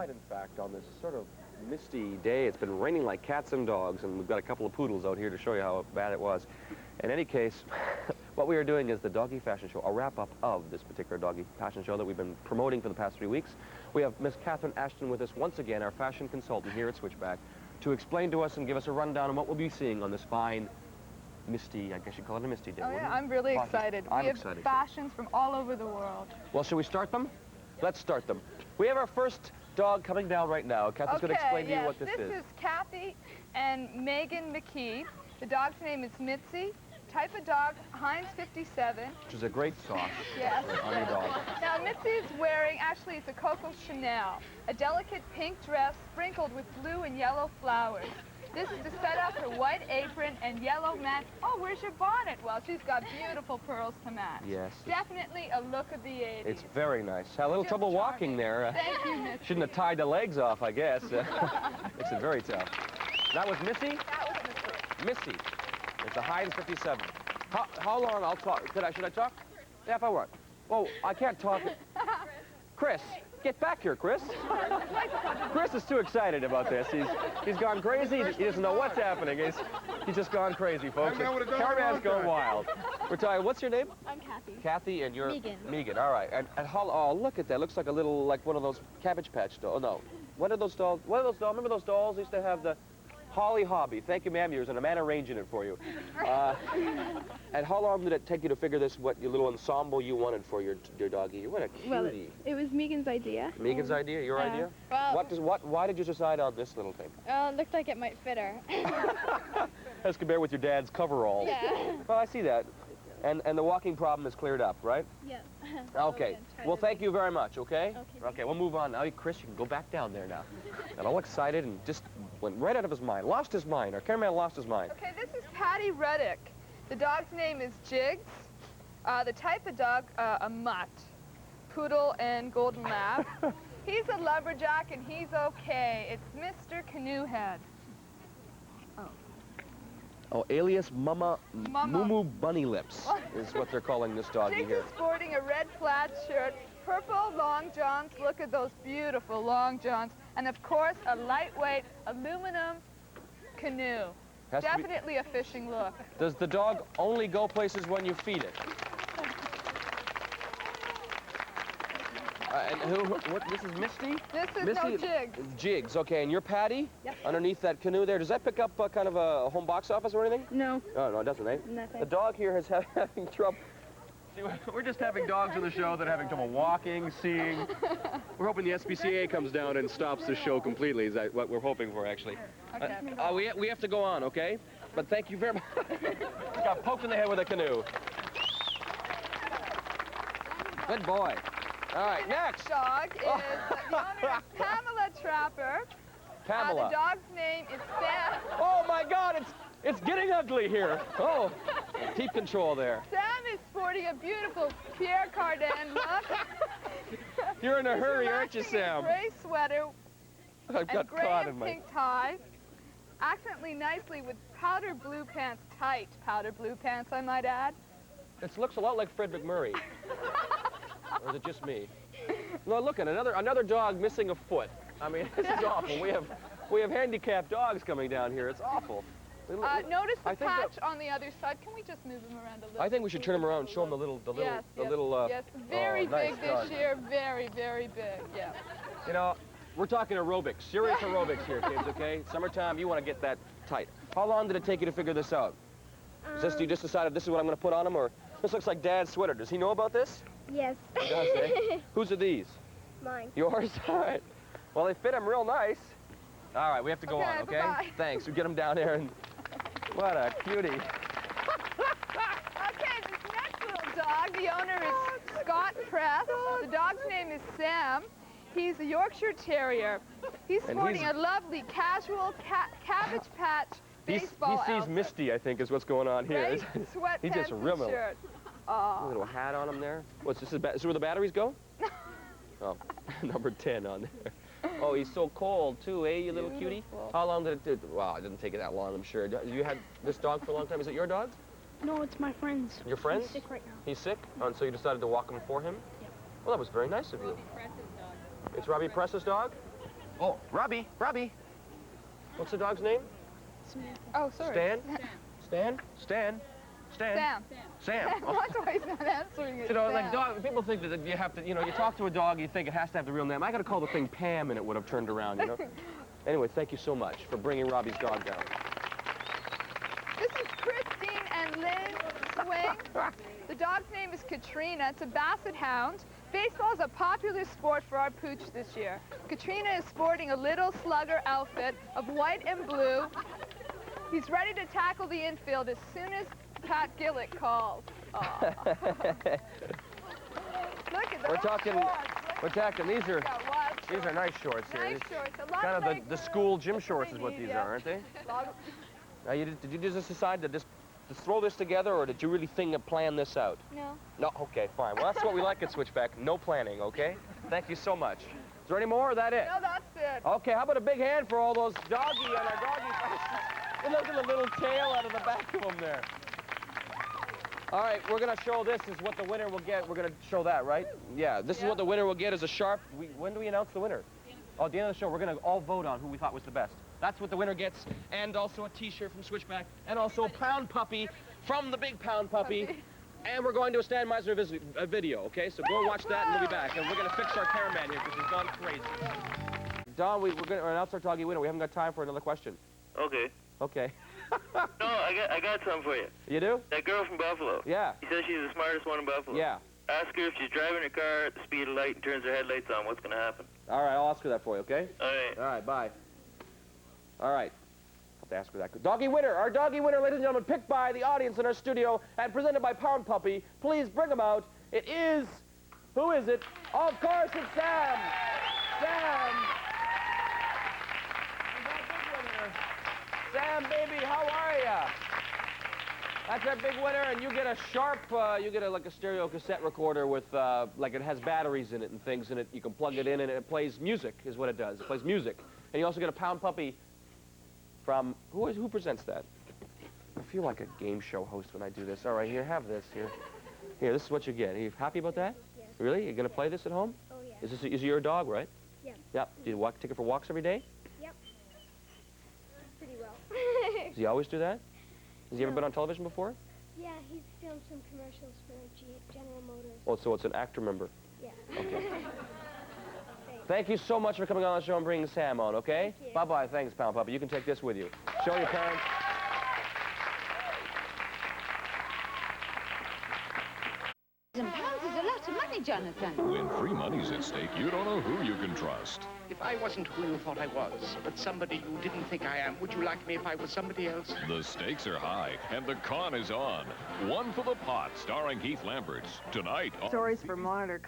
In fact, on this sort of misty day, it's been raining like cats and dogs, and we've got a couple of poodles out here to show you how bad it was. In any case, what we are doing is the Doggy Fashion Show, a wrap-up of this particular Doggy Fashion Show that we've been promoting for the past 3 weeks. We have Miss Catherine Ashton with us once again, our fashion consultant here at Switchback, to explain to us and give us a rundown on what we'll be seeing on this fine, misty, I guess you'd call it a misty day. Oh yeah, I'm really excited. I'm we have excited. Fashions from all over the world. Well, shall we start them? Let's start them. We have our first dog coming down right now. Catherine's going to explain to you what this is. This is Kathy and Megan McKee. The dog's name is Mitzi. Type of dog, Heinz 57. Which is a great sauce on your dog. Now, Mitzi is wearing, actually, it's a Coco Chanel, a delicate pink dress sprinkled with blue and yellow flowers. This is to set up her white apron and yellow mat. Oh, where's your bonnet? Well, she's got beautiful pearls to match. Yes. Definitely a look of the 80s. It's very nice. Had a little trouble walking there. Thank you, Mitzi. Shouldn't have tied the legs off, I guess. Makes it very tough. That was Missy? That was Mitzi. Missy. It's a Heinz 57. How long? I'll talk. Should I talk? Yeah, if I want. Oh, I can't talk. Chris. Get back here, Chris. Chris is too excited about this. He's gone crazy. He doesn't know what's happening. He's just gone crazy, folks. Caravan's gone wild. We're talking. What's your name? I'm Kathy. Kathy, and you're Megan. Megan. All right. And oh, look at that. Looks like a little, like one of those Cabbage Patch dolls. Oh, no. What are those dolls? What are those dolls? Remember those dolls used to have the Holly Hobby? Thank you, ma'am. There's a man arranging it for you. And how long did it take you to figure this, what your little ensemble you wanted for your doggy? What a cutie. Well, it was Megan's idea. Megan's idea? Your idea? Well, why did you decide on this little thing? it looked like it might fit her. As compared with your dad's coveralls. Yeah. Well, I see that. And the walking problem is cleared up, right? Yeah. Okay. Well, thank you very much, okay? Okay, we'll move on now. Chris, you can go back down there now. And all excited and just went right out of his mind. Lost his mind. Our cameraman lost his mind. Okay, this is Patty Reddick. The dog's name is Jigs. The type of dog, a mutt. Poodle and golden lab. He's a lumberjack and he's okay. It's Mr. Canoehead. Oh, alias Mama. Moo Bunny Lips is what they're calling this doggy Jigs here. is sporting a red plaid shirt, purple long johns. Look at those beautiful long johns. And of course, a lightweight aluminum canoe. Definitely a fishing look. Does the dog only go places when you feed it? And this is Misty? This is Misty, no Jigs. Jigs, okay. And you're Patty? Yep. Underneath that canoe there. Does that pick up kind of a home box office or anything? No. Oh, no, it doesn't, eh? Nothing. The dog here is having trouble. See, we're just having dogs on the show that are having trouble walking, seeing. We're hoping the SPCA comes down and stops the show completely, is that what we're hoping for, actually. Okay. We have to go on, okay? But thank you very much. Got poked in the head with a canoe. Good boy. All right, next. Dog is the owner is Pamela Trapper. Pamela. The dog's name is Sam. Oh my God, it's getting ugly here. Oh, keep control there. Sam is sporting a beautiful Pierre Cardin look. You're in a hurry, aren't you, Sam? A gray sweater I've got and gray caught and in my... pink tie. Accidentally nicely with powder blue pants, tight powder blue pants, I might add. It looks a lot like Fred McMurray. Or is it just me? No, look at another dog missing a foot. I mean, this is awful. We have handicapped dogs coming down here. It's awful. Notice the patch on the other side. Can we just move him around a little? I think we should turn him around and show him the little. Yes, very nice big dog. this year. Very, very big. Yeah. You know, we're talking aerobics, serious aerobics here, kids. Okay, summertime, you want to get that tight. How long did it take you to figure this out? Is this, you just decided this is what I'm going to put on him, or this looks like Dad's sweater? Does he know about this? Yes. He does, eh? Whose are these? Mine. Yours? All right. Well, they fit him real nice. All right, we have to go on, okay? Bye-bye. Thanks. We get him down there, and what a cutie. Okay, this next little dog, the owner is Scott Press. The dog's name is Sam. He's a Yorkshire Terrier. He's sporting a lovely casual Cabbage Patch baseball He sees outfit. Misty, I think, is what's going on here. Gray sweatpants He just and rimming. shirt. A little hat on him there. What's this? Is this where the batteries go? Oh, number 10 on there. Oh, he's so cold, too, eh, you little cutie? How long did it do? Wow, it didn't take it that long, I'm sure. You had this dog for a long time. Is it your dog? No, it's my friend's. Your friend's? He's sick right now. He's sick? Oh, and so you decided to walk him for him? Yep. Well, that was very nice of you. It's Robbie Press's dog? Oh, Robbie. What's the dog's name? Oh, sorry. Stan? Stan? Sam. Oh. That's why he's not answering it. You know, Sam. like dog, people think that you have to, you know, you talk to a dog, you think it has to have the real name. I got to call the thing Pam and it would have turned around, you know? Anyway, thank you so much for bringing Robbie's dog down. This is Christine and Lynn Swing. The dog's name is Katrina. It's a basset hound. Baseball is a popular sport for our pooch this year. Katrina is sporting a little slugger outfit of white and blue. He's ready to tackle the infield as soon as Pat Gillett calls. Look at that. We're talking, these are nice shorts here. Nice shorts. A lot Kind of of the school gym shorts is what these are, aren't they? Now, did you just decide to throw this together, or did you really think of plan this out? No. No, okay, fine. Well, that's what we like at Switchback. No planning, okay? Thank you so much. Is there any more, or is that it? No, that's it. Okay, how about a big hand for all those doggy and our doggy faces? And look at the little tail out of the back of them there. All right, we're going to show this is what the winner will get. We're going to show that, right? Yeah, this is what the winner will get is a sharp... when do we announce the winner? Oh, at the end of the show, we're going to all vote on who we thought was the best. That's what the winner gets, and also a T-shirt from Switchback, and also a Pound Puppy from the Big Pound Puppy. And we're going to a Stan Meisner video, okay? So go and watch that, and we'll be back. And we're going to fix our cameraman here, because he's gone crazy. Don, we're going to announce our doggy winner. We haven't got time for another question. Okay. Okay. No, I got something for you. You do? That girl from Buffalo. Yeah. She says she's the smartest one in Buffalo. Yeah. Ask her if she's driving her car at the speed of light and turns her headlights on, what's going to happen? All right, I'll ask her that for you, okay? All right. All right, bye. All right. I'll have to ask her that. Doggy winner, our doggy winner, ladies and gentlemen, picked by the audience in our studio and presented by Pound Puppy. Please bring him out. It is... Who is it? Of course, it's Sam. Sam. Sam, baby, how are ya? That's our big winner, and you get a sharp, like a stereo cassette recorder with, like it has batteries in it and things in it. You can plug it in, and it plays music, is what it does. It plays music. And you also get a Pound Puppy from, who presents that? I feel like a game show host when I do this. All right, here, have this, here. Here, this is what you get. Are you happy about that? Yes. Really? You're going to play this at home? Oh, yeah. Is it your dog, right? Yeah. Yep. Do you take it for walks every day? Yep. Pretty well. Does he always do that? Has he ever been on television before? Yeah, he's filmed some commercials for General Motors. Oh, so it's an actor member. Yeah. Okay. Thank you so much for coming on the show and bringing Sam on, okay? Thank you. Bye-bye. Thanks, Pound Puppy. You can take this with you. Show your parents. £1,000 is a lot of money, Jonathan. When free money's at stake, you don't know who you can trust. If I wasn't who you thought I was, but somebody you didn't think I am, would you like me if I was somebody else? The stakes are high, and the con is on. One for the Pot, starring Heath Lamberts. Tonight on... Stories for Monitor.